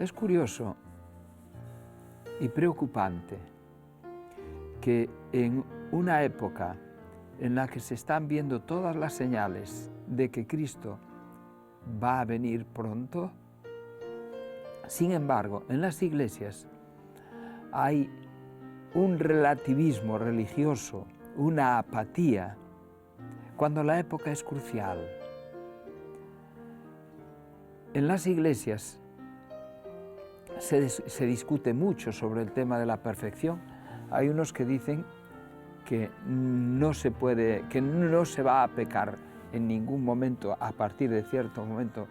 Es curioso y preocupante que en una época en la que se están viendo todas las señales de que Cristo va a venir pronto, sin embargo, en las iglesias hay un relativismo religioso, una apatía, cuando la época es crucial. En las iglesias se discute mucho sobre el tema de la perfección. Hay unos que dicen que no se va a pecar en ningún momento, a partir de cierto momento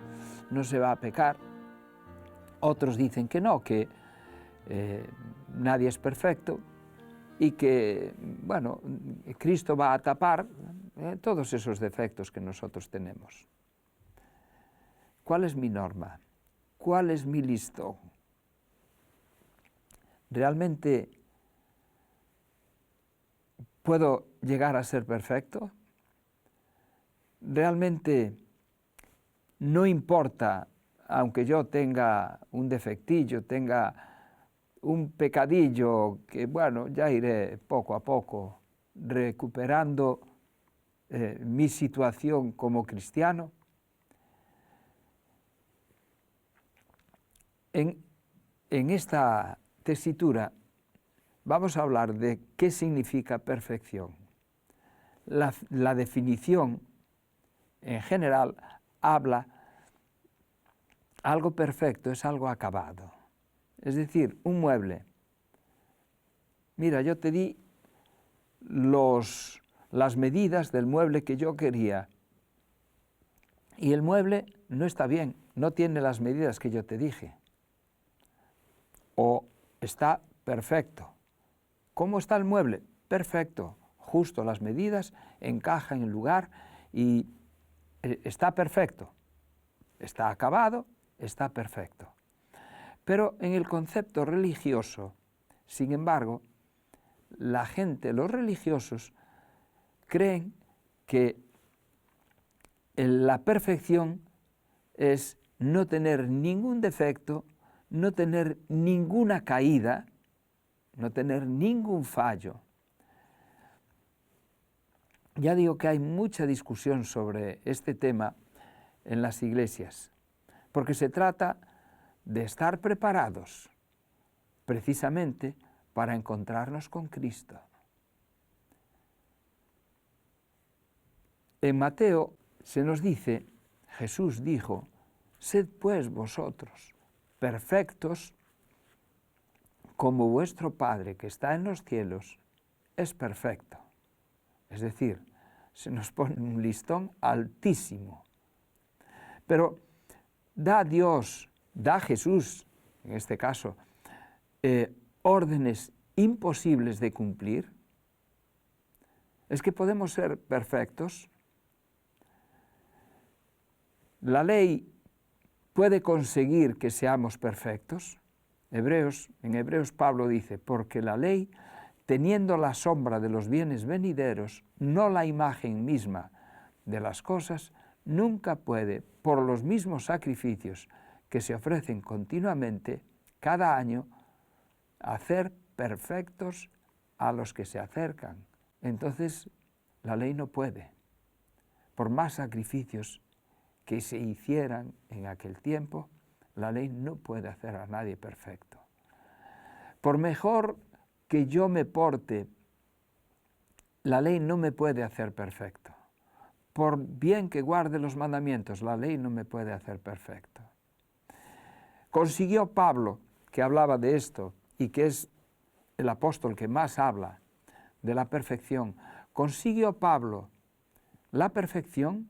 no se va a pecar. Otros dicen que no, que nadie es perfecto y que, bueno, Cristo va a tapar todos esos defectos que nosotros tenemos. ¿Cuál es mi norma? ¿Cuál es mi listón? ¿Realmente puedo llegar a ser perfecto? ¿Realmente no importa, aunque yo tenga un defectillo, tenga un pecadillo, que bueno, ya iré poco a poco recuperando mi situación como cristiano? En esta tesitura vamos a hablar de qué significa perfección. La definición en general habla, algo perfecto es algo acabado. Es decir, un mueble. Mira, yo te di las medidas del mueble que yo quería y el mueble no está bien, no tiene las medidas que yo te dije. O está perfecto. ¿Cómo está el mueble? Perfecto, justo las medidas, encaja en el lugar y está perfecto. Está acabado, está perfecto. Pero en el concepto religioso, sin embargo, la gente, los religiosos, creen que la perfección es no tener ningún defecto, no tener ninguna caída, no tener ningún fallo. Ya digo que hay mucha discusión sobre este tema en las iglesias, porque se trata de estar preparados precisamente para encontrarnos con Cristo. En Mateo se nos dice, Jesús dijo, sed pues vosotros perfectos como vuestro Padre que está en los cielos es perfecto. Es decir, se nos pone un listón altísimo. Pero da Jesús, en este caso, órdenes imposibles de cumplir. ¿Es que podemos ser perfectos? ¿La ley puede conseguir que seamos perfectos? En Hebreos Pablo dice, porque la ley, teniendo la sombra de los bienes venideros, no la imagen misma de las cosas, nunca puede, por los mismos sacrificios que se ofrecen continuamente cada año, hacer perfectos a los que se acercan. Entonces, la ley no puede. Por más sacrificios que se hicieran en aquel tiempo, la ley no puede hacer a nadie perfecto. Por mejor que yo me porte, la ley no me puede hacer perfecto. Por bien que guarde los mandamientos, la ley no me puede hacer perfecto. Consiguió Pablo, que hablaba de esto y que es el apóstol que más habla de la perfección, consiguió Pablo la perfección.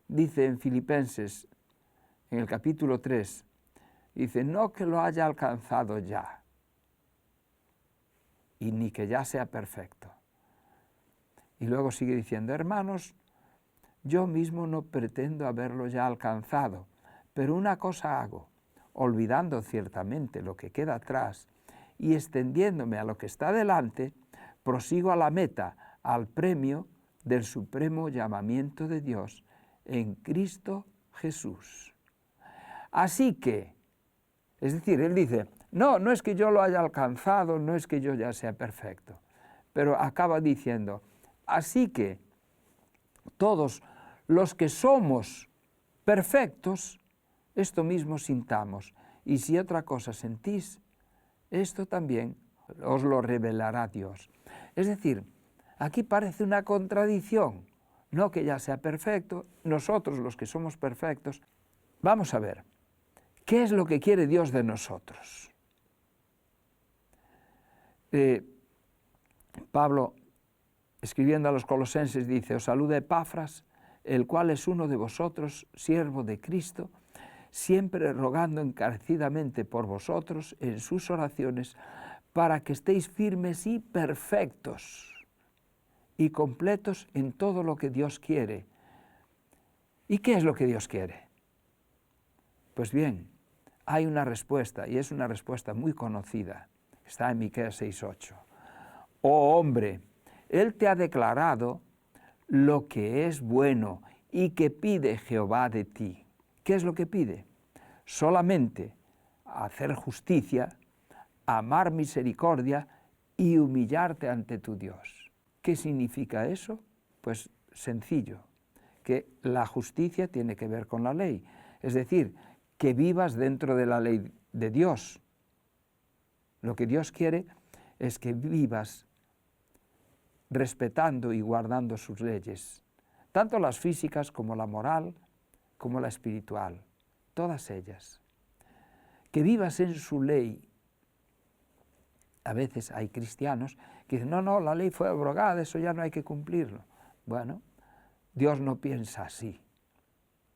Dice en Filipenses, en el capítulo 3, dice, no que lo haya alcanzado ya, y ni que ya sea perfecto. Y luego sigue diciendo, hermanos, yo mismo no pretendo haberlo ya alcanzado, pero una cosa hago, olvidando ciertamente lo que queda atrás y extendiéndome a lo que está delante, prosigo a la meta, al premio del supremo llamamiento de Dios en Cristo Jesús. Así que, Es decir, él dice, no, no es que yo lo haya alcanzado, no es que yo ya sea perfecto, pero acaba diciendo, así que todos los que somos perfectos, esto mismo sintamos, y si otra cosa sentís, esto también os lo revelará Dios. Es decir, aquí parece una contradicción, no que ya sea perfecto, nosotros los que somos perfectos. Vamos a ver, ¿qué es lo que quiere Dios de nosotros? Pablo, escribiendo a los Colosenses, dice, os saluda Epafras, el cual es uno de vosotros, siervo de Cristo, siempre rogando encarecidamente por vosotros en sus oraciones, para que estéis firmes y perfectos y completos en todo lo que Dios quiere. ¿Y qué es lo que Dios quiere? Pues bien, hay una respuesta, y es una respuesta muy conocida. Está en Miqueas 6:8. Oh hombre, Él te ha declarado lo que es bueno y que pide Jehová de ti. ¿Qué es lo que pide? Solamente hacer justicia, amar misericordia y humillarte ante tu Dios. ¿Qué significa eso? Pues sencillo, que la justicia tiene que ver con la ley, es decir, que vivas dentro de la ley de Dios. Lo que Dios quiere es que vivas respetando y guardando sus leyes, tanto las físicas como la moral, como la espiritual, todas ellas. Que vivas en su ley. A veces hay cristianos que dicen, no, la ley fue abrogada, eso ya no hay que cumplirlo. Bueno, Dios no piensa así.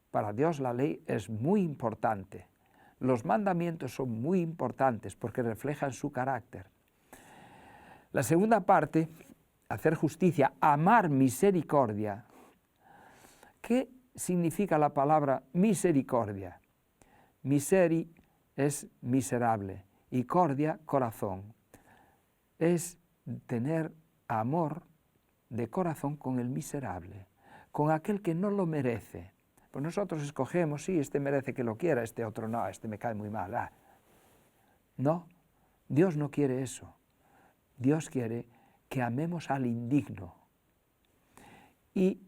Para Dios la ley es muy importante. Los mandamientos son muy importantes porque reflejan su carácter. La segunda parte, hacer justicia, amar misericordia. ¿Qué significa la palabra misericordia? Miseri es miserable y cordia, corazón. Es tener amor de corazón con el miserable, con aquel que no lo merece. Pues nosotros escogemos, sí, este merece que lo quiera, este otro no, este me cae muy mal. No, Dios no quiere eso. Dios quiere que amemos al indigno. Y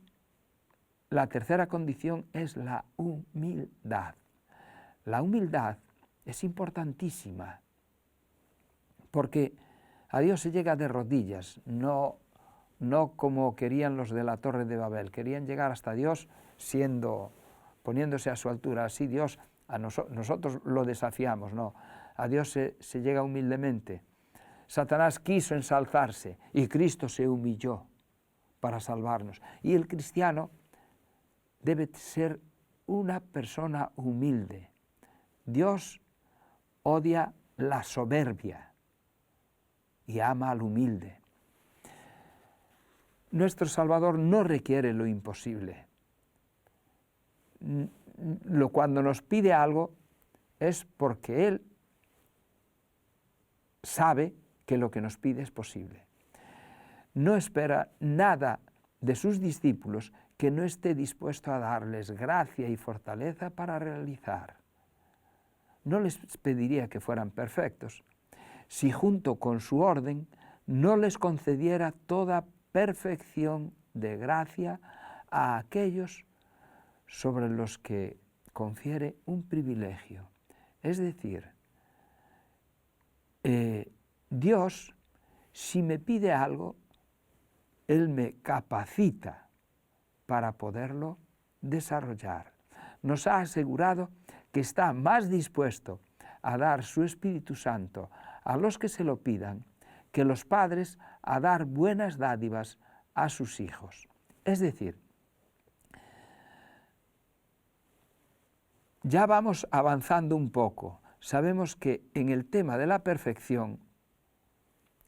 la tercera condición es la humildad. La humildad es importantísima, porque a Dios se llega de rodillas, no como querían los de la Torre de Babel, querían llegar hasta Dios poniéndose a su altura. Así Dios, nosotros lo desafiamos, no, a Dios se llega humildemente. Satanás quiso ensalzarse y Cristo se humilló para salvarnos. Y el cristiano debe ser una persona humilde. Dios odia la soberbia y ama al humilde. Nuestro Salvador no requiere lo imposible. Cuando nos pide algo es porque Él sabe que lo que nos pide es posible. No espera nada de sus discípulos que no esté dispuesto a darles gracia y fortaleza para realizar. No les pediría que fueran perfectos, si junto con su orden no les concediera toda perfección de gracia a aquellos sobre los que confiere un privilegio. Es decir, Dios, si me pide algo, Él me capacita para poderlo desarrollar. Nos ha asegurado que está más dispuesto a dar su Espíritu Santo a los que se lo pidan que los padres a dar buenas dádivas a sus hijos. Es decir, ya vamos avanzando un poco. Sabemos que en el tema de la perfección,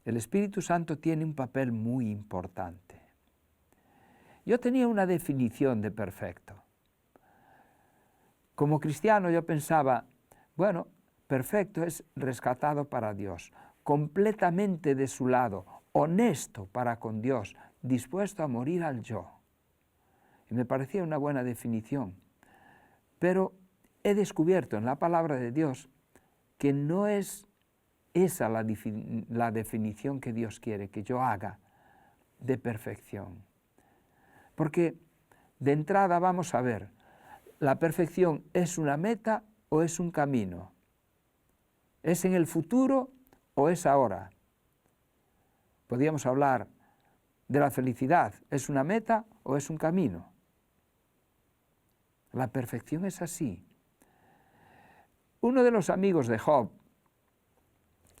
el Espíritu Santo tiene un papel muy importante. Yo tenía una definición de perfecto. Como cristiano yo pensaba, bueno, perfecto es rescatado para Dios, completamente de su lado, honesto para con Dios, dispuesto a morir al yo. Y me parecía una buena definición. Pero he descubierto en la palabra de Dios que no es esa la definición que Dios quiere que yo haga de perfección. Porque de entrada vamos a ver, ¿la perfección es una meta o es un camino? ¿Es en el futuro o es ahora? Podríamos hablar de la felicidad, ¿es una meta o es un camino? La perfección es así. Uno de los amigos de Job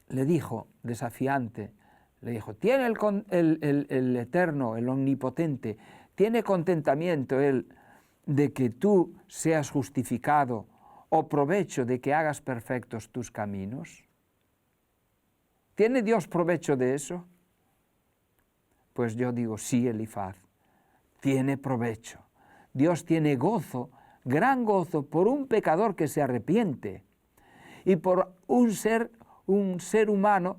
le dijo, desafiante, le dijo, ¿tiene el Eterno, el Omnipotente, tiene contentamiento Él de que tú seas justificado o provecho de que hagas perfectos tus caminos? ¿Tiene Dios provecho de eso? Pues yo digo, sí, Elifaz, tiene provecho. Dios tiene gozo, gran gozo, por un pecador que se arrepiente y por un ser humano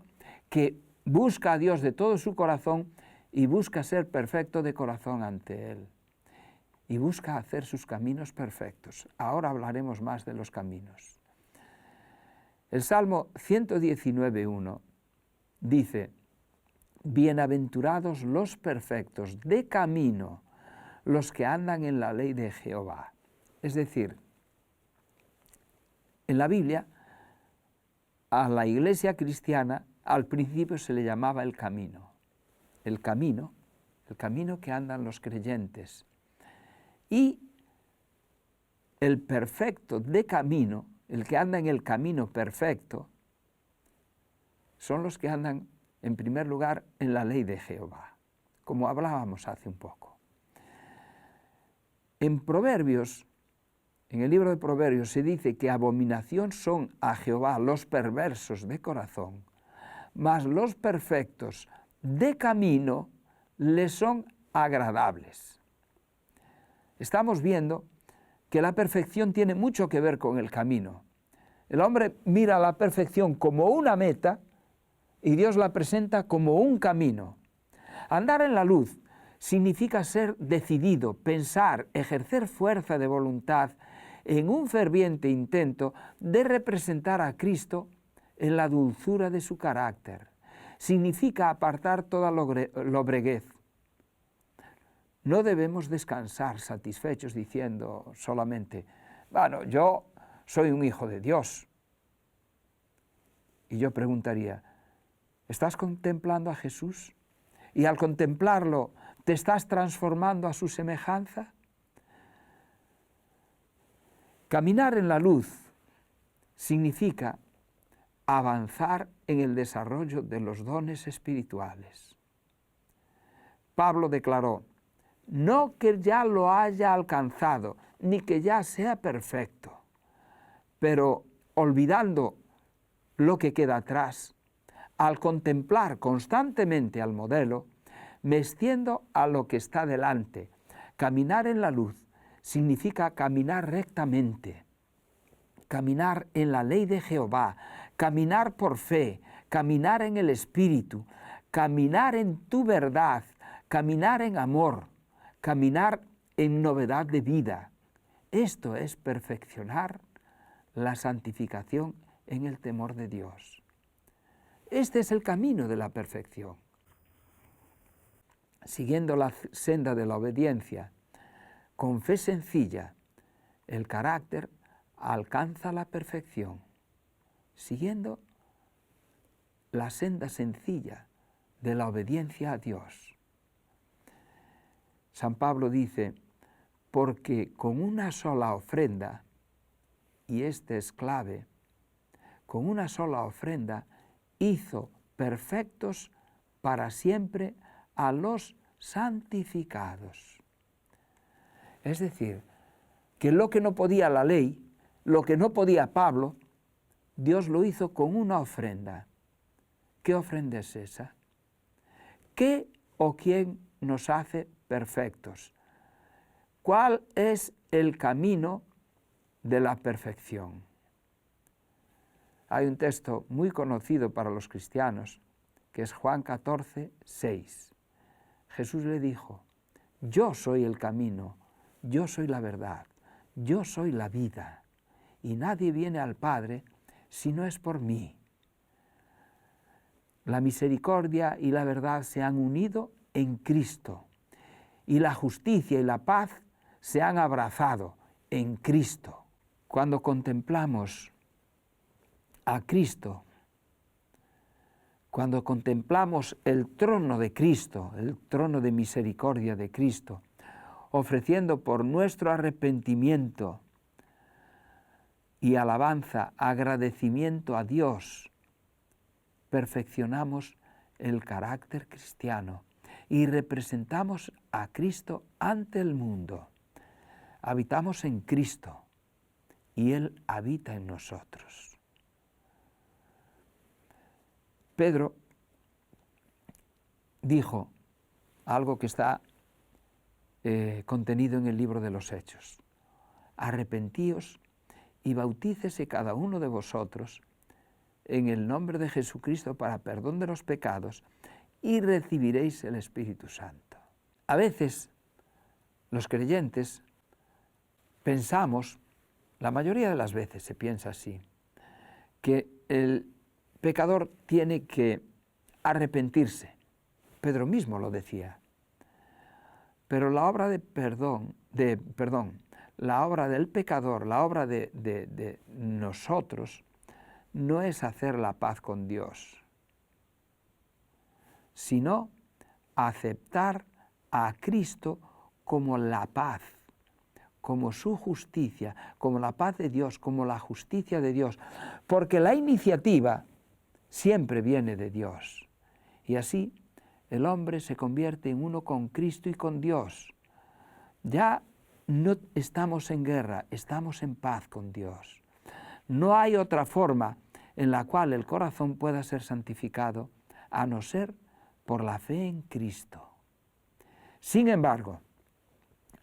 que busca a Dios de todo su corazón y busca ser perfecto de corazón ante Él. Y busca hacer sus caminos perfectos. Ahora hablaremos más de los caminos. El Salmo 119:1 dice, bienaventurados los perfectos de camino, los que andan en la ley de Jehová. Es decir, en la Biblia, a la iglesia cristiana al principio se le llamaba el camino que andan los creyentes. Y el perfecto de camino, el que anda en el camino perfecto, son los que andan en primer lugar en la ley de Jehová, como hablábamos hace un poco. En Proverbios, en el libro de Proverbios se dice que abominación son a Jehová los perversos de corazón, mas los perfectos de camino les son agradables. Estamos viendo que la perfección tiene mucho que ver con el camino. El hombre mira la perfección como una meta y Dios la presenta como un camino. Andar en la luz significa ser decidido, pensar, ejercer fuerza de voluntad en un ferviente intento de representar a Cristo en la dulzura de su carácter. Significa apartar toda lobreguez. No debemos descansar satisfechos diciendo solamente, bueno, yo soy un hijo de Dios. Y yo preguntaría, ¿estás contemplando a Jesús? Y al contemplarlo, ¿te estás transformando a su semejanza? Caminar en la luz significa avanzar en el desarrollo de los dones espirituales. Pablo declaró, no que ya lo haya alcanzado, ni que ya sea perfecto, pero olvidando lo que queda atrás, al contemplar constantemente al modelo, me extiendo a lo que está delante. Caminar en la luz significa caminar rectamente, caminar en la ley de Jehová, caminar por fe, caminar en el Espíritu, caminar en tu verdad, caminar en amor, caminar en novedad de vida. Esto es perfeccionar la santificación en el temor de Dios. Este es el camino de la perfección. Siguiendo la senda de la obediencia, con fe sencilla, el carácter alcanza la perfección. Siguiendo la senda sencilla de la obediencia a Dios. San Pablo dice, porque con una sola ofrenda, y este es clave, con una sola ofrenda hizo perfectos para siempre a los santificados. Es decir, que lo que no podía la ley, lo que no podía Pablo, Dios lo hizo con una ofrenda. ¿Qué ofrenda es esa? ¿Qué o quién nos hace perfectos? ¿Cuál es el camino de la perfección? Hay un texto muy conocido para los cristianos, que es Juan 14, 6. Jesús le dijo, yo soy el camino, yo soy la verdad, yo soy la vida, y nadie viene al Padre si no es por mí. La misericordia y la verdad se han unido en Cristo, y la justicia y la paz se han abrazado en Cristo. Cuando contemplamos a Cristo, cuando contemplamos el trono de Cristo, el trono de misericordia de Cristo, ofreciendo por nuestro arrepentimiento y alabanza, agradecimiento a Dios, perfeccionamos el carácter cristiano y representamos a Cristo ante el mundo. Habitamos en Cristo y Él habita en nosotros. Pedro dijo algo que está contenido en el libro de los Hechos: arrepentíos y bautícese cada uno de vosotros en el nombre de Jesucristo para perdón de los pecados y recibiréis el Espíritu Santo. A veces los creyentes pensamos, la mayoría de las veces se piensa así, que el pecador tiene que arrepentirse. Pedro mismo lo decía. Pero la obra la obra del pecador, la obra de nosotros, no es hacer la paz con Dios, sino aceptar a Cristo como la paz, como su justicia, como la paz de Dios, como la justicia de Dios, porque la iniciativa siempre viene de Dios. Y así el hombre se convierte en uno con Cristo y con Dios. Ya no estamos en guerra, estamos en paz con Dios. No hay otra forma en la cual el corazón pueda ser santificado a no ser por la fe en Cristo. Sin embargo,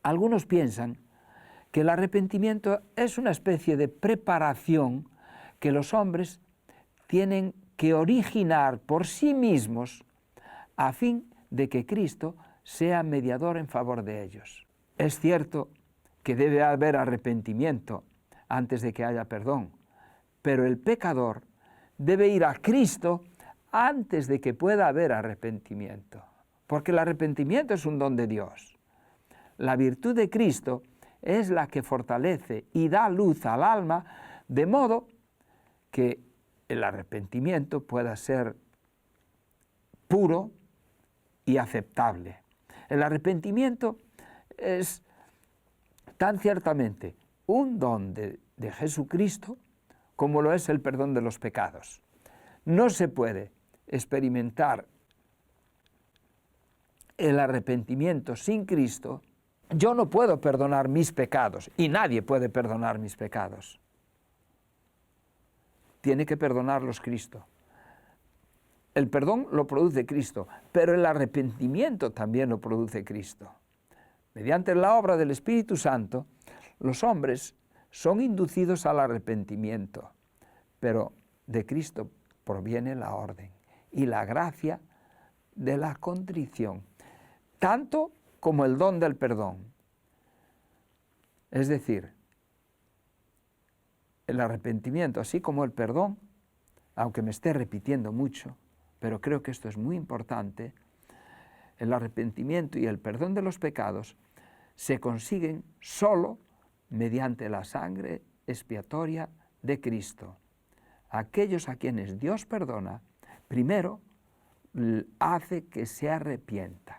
algunos piensan que el arrepentimiento es una especie de preparación que los hombres tienen que originar por sí mismos a fin de que Cristo sea mediador en favor de ellos. Es cierto que debe haber arrepentimiento antes de que haya perdón, pero el pecador debe ir a Cristo antes de que pueda haber arrepentimiento, porque el arrepentimiento es un don de Dios. La virtud de Cristo es la que fortalece y da luz al alma, de modo que el arrepentimiento pueda ser puro y aceptable. El arrepentimiento es tan ciertamente un don de Jesucristo como lo es el perdón de los pecados. No se puede experimentar el arrepentimiento sin Cristo. Yo no puedo perdonar mis pecados y nadie puede perdonar mis pecados. Tiene que perdonarlos Cristo. El perdón lo produce Cristo, pero el arrepentimiento también lo produce Cristo. Mediante la obra del Espíritu Santo, los hombres son inducidos al arrepentimiento, pero de Cristo proviene la orden y la gracia de la contrición, tanto como el don del perdón. Es decir, el arrepentimiento, así como el perdón, aunque me esté repitiendo mucho, pero creo que esto es muy importante, el arrepentimiento y el perdón de los pecados se consiguen solo mediante la sangre expiatoria de Cristo. Aquellos a quienes Dios perdona, primero hace que se arrepientan.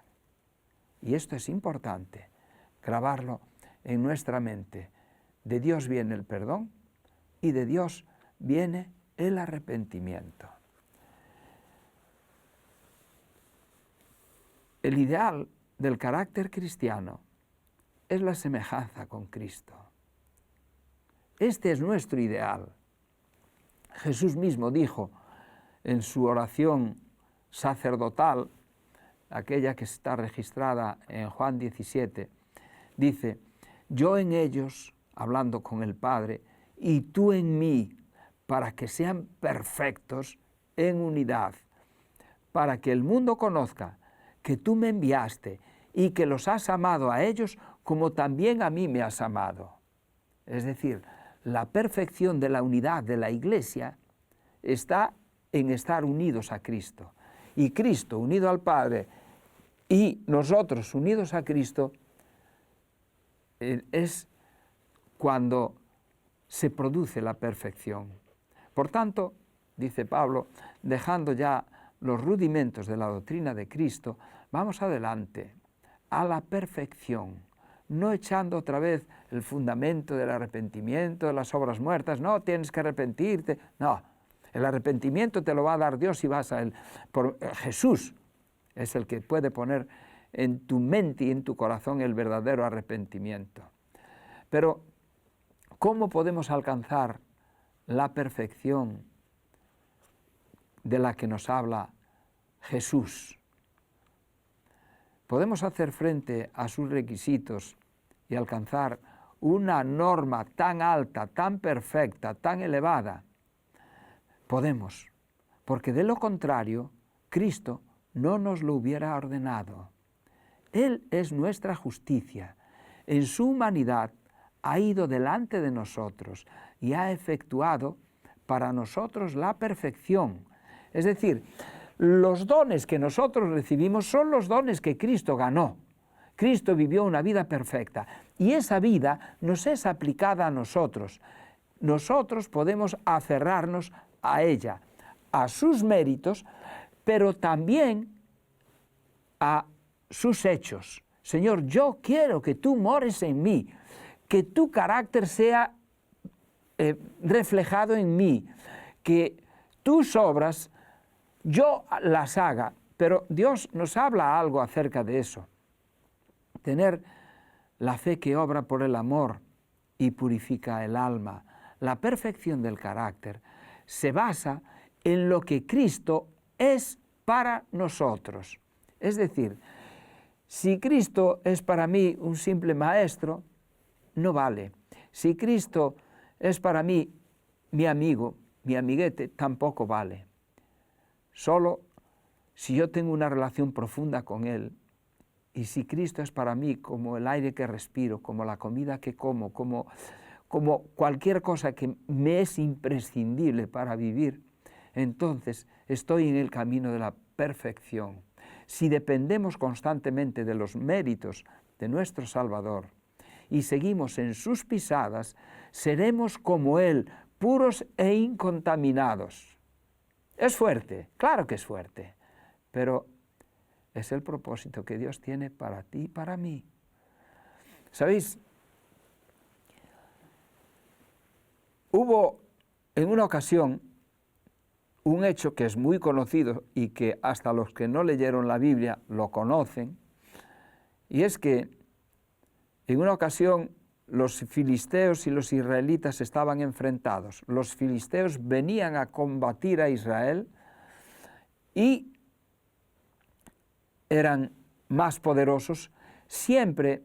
Y esto es importante, grabarlo en nuestra mente. De Dios viene el perdón y de Dios viene el arrepentimiento. El ideal del carácter cristiano es la semejanza con Cristo. Este es nuestro ideal. Jesús mismo dijo en su oración sacerdotal, aquella que está registrada en Juan 17, dice: yo en ellos, hablando con el Padre, y tú en mí, para que sean perfectos en unidad, para que el mundo conozca que tú me enviaste y que los has amado a ellos como también a mí me has amado. Es decir, la perfección de la unidad de la Iglesia está en estar unidos a Cristo. Y Cristo unido al Padre y nosotros unidos a Cristo es cuando se produce la perfección. Por tanto, dice Pablo, dejando ya los rudimentos de la doctrina de Cristo, vamos adelante a la perfección, no echando otra vez el fundamento del arrepentimiento, de las obras muertas, no, tienes que arrepentirte, no, el arrepentimiento te lo va a dar Dios si vas a Él. Jesús es el que puede poner en tu mente y en tu corazón el verdadero arrepentimiento. Pero, ¿cómo podemos alcanzar la perfección de la que nos habla Jesús? Podemos hacer frente a sus requisitos y alcanzar una norma tan alta, tan perfecta, tan elevada. Podemos, porque de lo contrario, Cristo no nos lo hubiera ordenado. Él es nuestra justicia. En su humanidad ha ido delante de nosotros y ha efectuado para nosotros la perfección. Es decir, los dones que nosotros recibimos son los dones que Cristo ganó. Cristo vivió una vida perfecta y esa vida nos es aplicada a nosotros. Nosotros podemos aferrarnos a ella, a sus méritos, pero también a sus hechos. Señor, yo quiero que tú mores en mí, que tu carácter sea reflejado en mí, que tus obras yo las haga. Pero Dios nos habla algo acerca de eso. Tener la fe que obra por el amor y purifica el alma. La perfección del carácter se basa en lo que Cristo es para nosotros. Es decir, si Cristo es para mí un simple maestro, no vale. Si Cristo es para mí mi amigo, mi amiguete, tampoco vale. Solo si yo tengo una relación profunda con Él, y si Cristo es para mí como el aire que respiro, como la comida que como cualquier cosa que me es imprescindible para vivir, entonces estoy en el camino de la perfección. Si dependemos constantemente de los méritos de nuestro Salvador y seguimos en sus pisadas, seremos como Él, puros e incontaminados. ¿Es fuerte? Claro que es fuerte, pero es el propósito que Dios tiene para ti y para mí. ¿Sabéis? Hubo en una ocasión un hecho que es muy conocido y que hasta los que no leyeron la Biblia lo conocen, y es que en una ocasión los filisteos y los israelitas estaban enfrentados. Los filisteos venían a combatir a Israel y eran más poderosos. Siempre,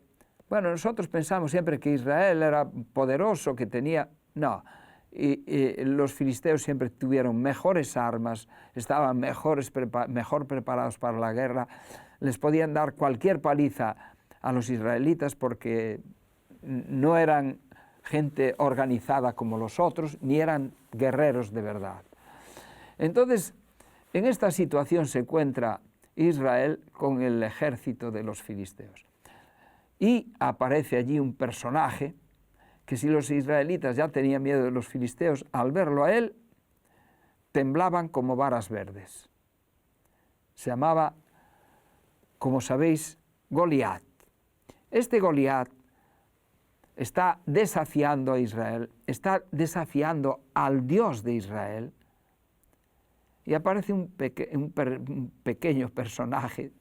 bueno, nosotros pensamos siempre que Israel era poderoso, que tenía... No, y los filisteos siempre tuvieron mejores armas, estaban mejor preparados para la guerra, les podían dar cualquier paliza a los israelitas porque no eran gente organizada como los otros, ni eran guerreros de verdad. Entonces, en esta situación se encuentra Israel con el ejército de los filisteos. Y aparece allí un personaje que si los israelitas ya tenían miedo de los filisteos, al verlo a él, temblaban como varas verdes. Se llamaba, como sabéis, Goliat. Este Goliat está desafiando a Israel, está desafiando al Dios de Israel, y aparece un pequeño personaje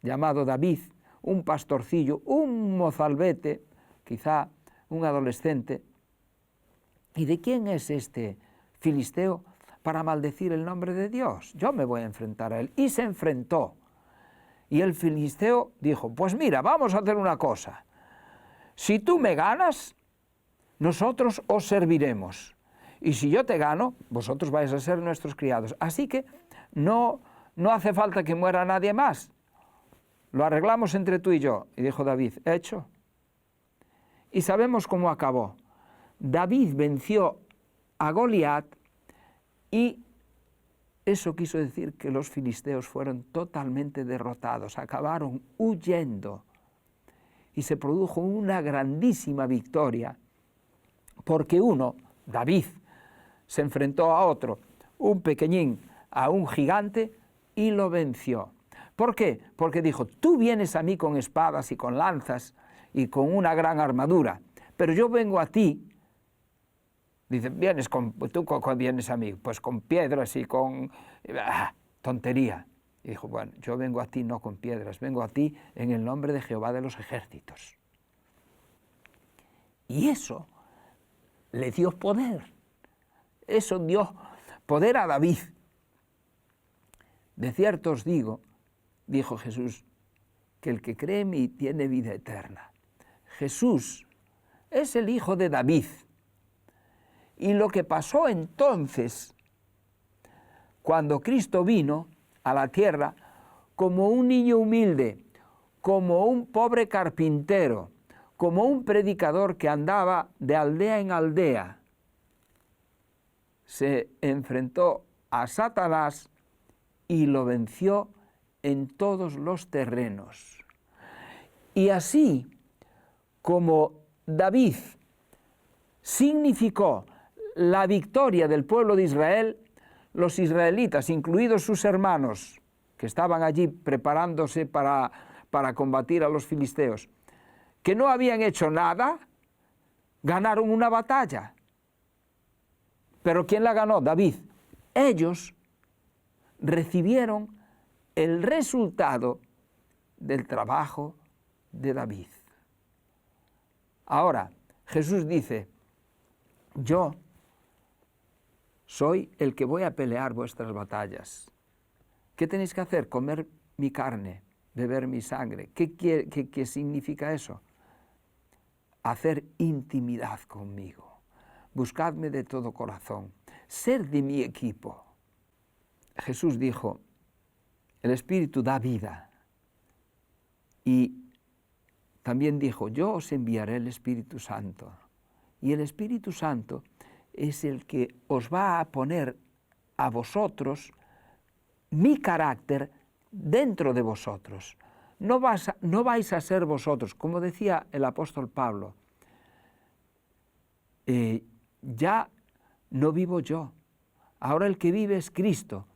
llamado David, un pastorcillo, un mozalbete, quizá un adolescente. ¿Y de quién es este filisteo para maldecir el nombre de Dios? Yo me voy a enfrentar a él. Y se enfrentó. Y el filisteo dijo, pues mira, vamos a hacer una cosa. Si tú me ganas, nosotros os serviremos. Y si yo te gano, vosotros vais a ser nuestros criados. Así que no hace falta que muera nadie más. Lo arreglamos entre tú y yo. Y dijo David, hecho. Y sabemos cómo acabó. David venció a Goliat y Eso quiso decir que los filisteos fueron totalmente derrotados, acabaron huyendo y se produjo una grandísima victoria, porque uno, David, se enfrentó a otro, un pequeñín, a un gigante, y lo venció. ¿Por qué? Porque dijo, tú vienes a mí con espadas y con lanzas y con una gran armadura, pero yo vengo a ti. Dice, ¿tú vienes a mí? Pues con piedras y con tontería. Y dijo, bueno, yo vengo a ti no con piedras, vengo a ti en el nombre de Jehová de los ejércitos. Y eso le dio poder. Eso dio poder a David. De cierto os digo, dijo Jesús, que el que cree en mí tiene vida eterna. Jesús es el hijo de David. Y lo que pasó entonces, cuando Cristo vino a la tierra como un niño humilde, como un pobre carpintero, como un predicador que andaba de aldea en aldea, se enfrentó a Satanás y lo venció en todos los terrenos. Y así como David significó la victoria del pueblo de Israel, los israelitas, incluidos sus hermanos, que estaban allí preparándose para combatir a los filisteos, que no habían hecho nada, ganaron una batalla. ¿Pero quién la ganó? David. Ellos recibieron el resultado del trabajo de David. Ahora, Jesús dice, yo soy el que voy a pelear vuestras batallas. ¿Qué tenéis que hacer? Comer mi carne, beber mi sangre. ¿Qué significa eso? Hacer intimidad conmigo. Buscadme de todo corazón. Ser de mi equipo. Jesús dijo, el Espíritu da vida. Y también dijo, yo os enviaré el Espíritu Santo. Y el Espíritu Santo es el que os va a poner a vosotros mi carácter dentro de vosotros. No vais a ser vosotros, como decía el apóstol Pablo, ya no vivo yo, ahora el que vive es Cristo,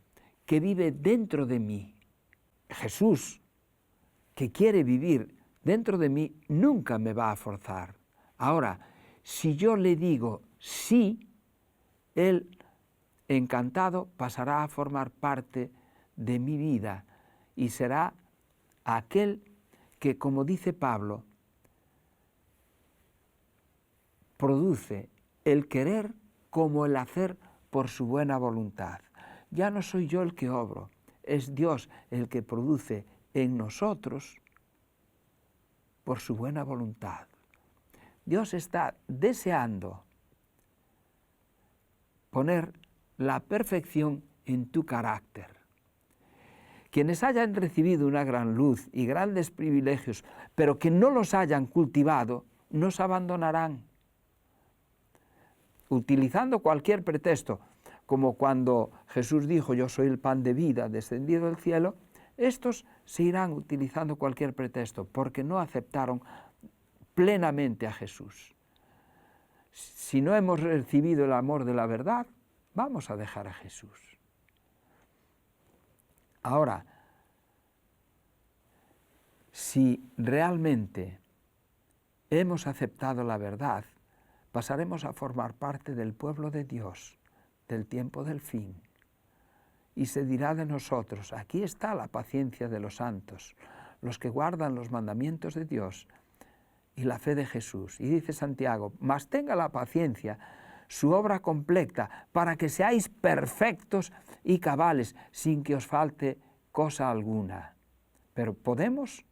que vive dentro de mí. Jesús, que quiere vivir dentro de mí, nunca me va a forzar. Ahora, si yo le digo sí, Él, encantado, pasará a formar parte de mi vida y será aquel que, como dice Pablo, produce el querer como el hacer por su buena voluntad. Ya no soy yo el que obro, es Dios el que produce en nosotros por su buena voluntad. Dios está deseando poner la perfección en tu carácter. Quienes hayan recibido una gran luz y grandes privilegios, pero que no los hayan cultivado, nos abandonarán. Utilizando cualquier pretexto, como cuando Jesús dijo, yo soy el pan de vida descendido del cielo, estos se irán utilizando cualquier pretexto, porque no aceptaron plenamente a Jesús. Si no hemos recibido el amor de la verdad, vamos a dejar a Jesús. Ahora, si realmente hemos aceptado la verdad, pasaremos a formar parte del pueblo de Dios, del tiempo del fin. Y se dirá de nosotros, aquí está la paciencia de los santos, los que guardan los mandamientos de Dios y la fe de Jesús. Y dice Santiago, mas tenga la paciencia su obra completa, para que seáis perfectos y cabales, sin que os falte cosa alguna. Pero ¿podemos?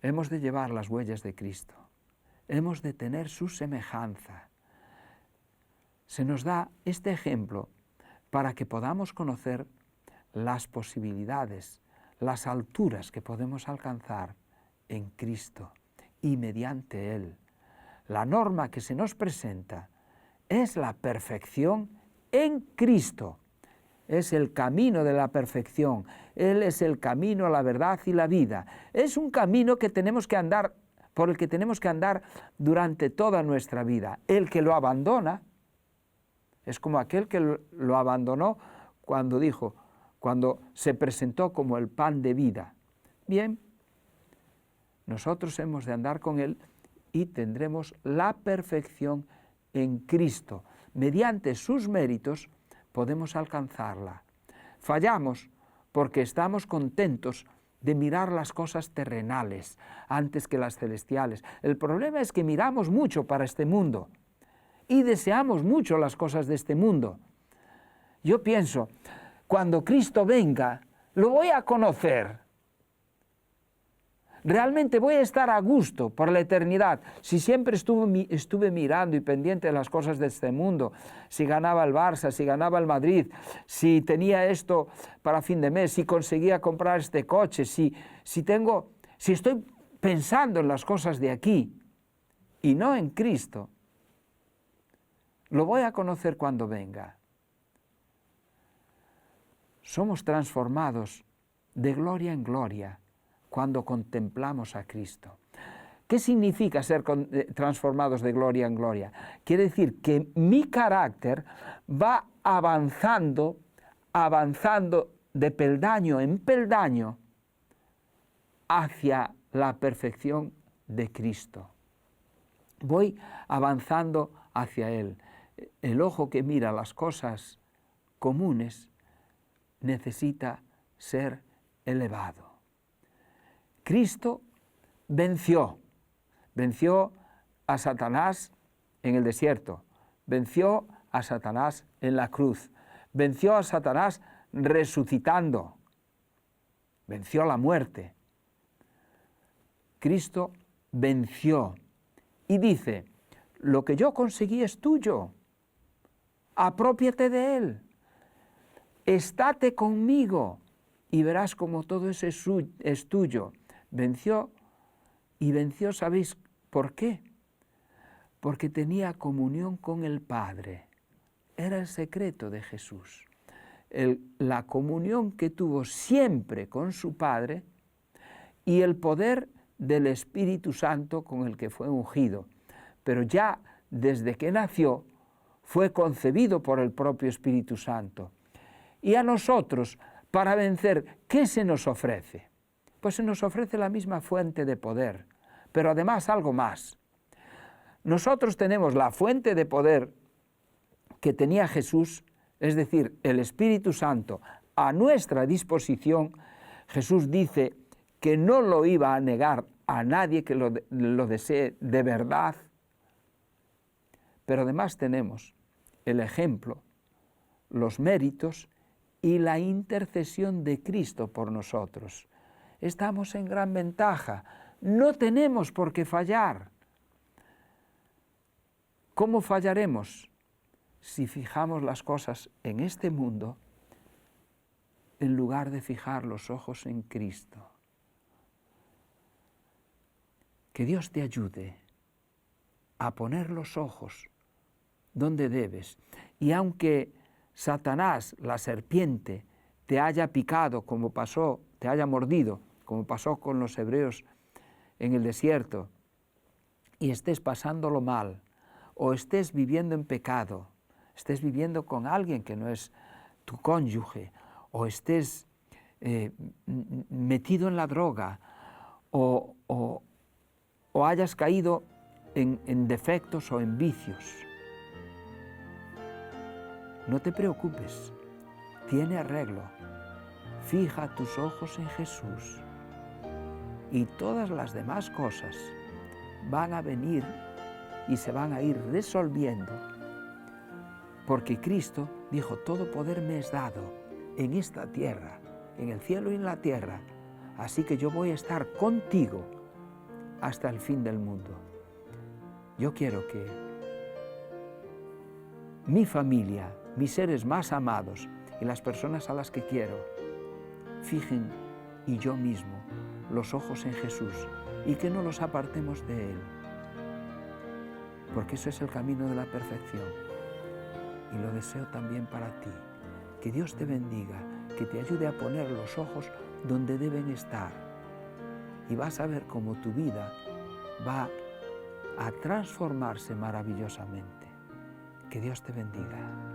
Hemos de llevar las huellas de Cristo. Hemos de tener su semejanza. Se nos da este ejemplo para que podamos conocer las posibilidades, las alturas que podemos alcanzar en Cristo y mediante Él. La norma que se nos presenta es la perfección en Cristo, es el camino de la perfección. Él es el camino, la verdad y la vida. Es un camino que tenemos que andar, por el que tenemos que andar durante toda nuestra vida. El que lo abandona es como aquel que lo abandonó cuando se presentó como el pan de vida. Bien, nosotros hemos de andar con Él y tendremos la perfección en Cristo. Mediante sus méritos podemos alcanzarla. Fallamos porque estamos contentos de mirar las cosas terrenales antes que las celestiales. El problema es que miramos mucho para este mundo y deseamos mucho las cosas de este mundo. Yo pienso, cuando Cristo venga, lo voy a conocer. Realmente voy a estar a gusto por la eternidad. Si siempre estuve mirando y pendiente de las cosas de este mundo, si ganaba el Barça, si ganaba el Madrid, si tenía esto para fin de mes, si conseguía comprar este coche, si estoy pensando en las cosas de aquí y no en Cristo, lo voy a conocer cuando venga. Somos transformados de gloria en gloria cuando contemplamos a Cristo. ¿Qué significa ser transformados de gloria en gloria? Quiere decir que mi carácter va avanzando de peldaño en peldaño hacia la perfección de Cristo. Voy avanzando hacia Él. El ojo que mira las cosas comunes necesita ser elevado. Cristo venció a Satanás en el desierto, venció a Satanás en la cruz, venció a Satanás resucitando, venció la muerte. Cristo venció y dice, lo que yo conseguí es tuyo, aprópiate de él, estate conmigo y verás como todo eso es tuyo. Venció, ¿sabéis por qué? Porque tenía comunión con el Padre. Era el secreto de Jesús. La comunión que tuvo siempre con su Padre y el poder del Espíritu Santo con el que fue ungido. Pero ya desde que nació fue concebido por el propio Espíritu Santo. Y a nosotros, para vencer, ¿qué se nos ofrece? Pues se nos ofrece la misma fuente de poder, pero además algo más. Nosotros tenemos la fuente de poder que tenía Jesús, es decir, el Espíritu Santo, a nuestra disposición. Jesús dice que no lo iba a negar a nadie que lo desee de verdad, pero además tenemos el ejemplo, los méritos y la intercesión de Cristo por nosotros. Estamos en gran ventaja, no tenemos por qué fallar. ¿Cómo fallaremos? Si fijamos las cosas en este mundo en lugar de fijar los ojos en Cristo. Que Dios te ayude a poner los ojos donde debes. Y aunque Satanás, la serpiente, te haya picado como pasó, te haya mordido, como pasó con los hebreos en el desierto, y estés pasándolo mal, o estés viviendo en pecado, estés viviendo con alguien que no es tu cónyuge, o estés metido en la droga, o hayas caído en defectos o en vicios. No te preocupes, tiene arreglo. Fija tus ojos en Jesús y todas las demás cosas van a venir y se van a ir resolviendo, porque Cristo dijo, todo poder me es dado en esta tierra, en el cielo y en la tierra, así que yo voy a estar contigo hasta el fin del mundo. Yo quiero que mi familia, mis seres más amados y las personas a las que quiero, fijen, y yo mismo, los ojos en Jesús y que no los apartemos de Él, porque eso es el camino de la perfección y lo deseo también para ti. Que Dios te bendiga, que te ayude a poner los ojos donde deben estar. Y vas a ver cómo tu vida va a transformarse maravillosamente. Que Dios te bendiga.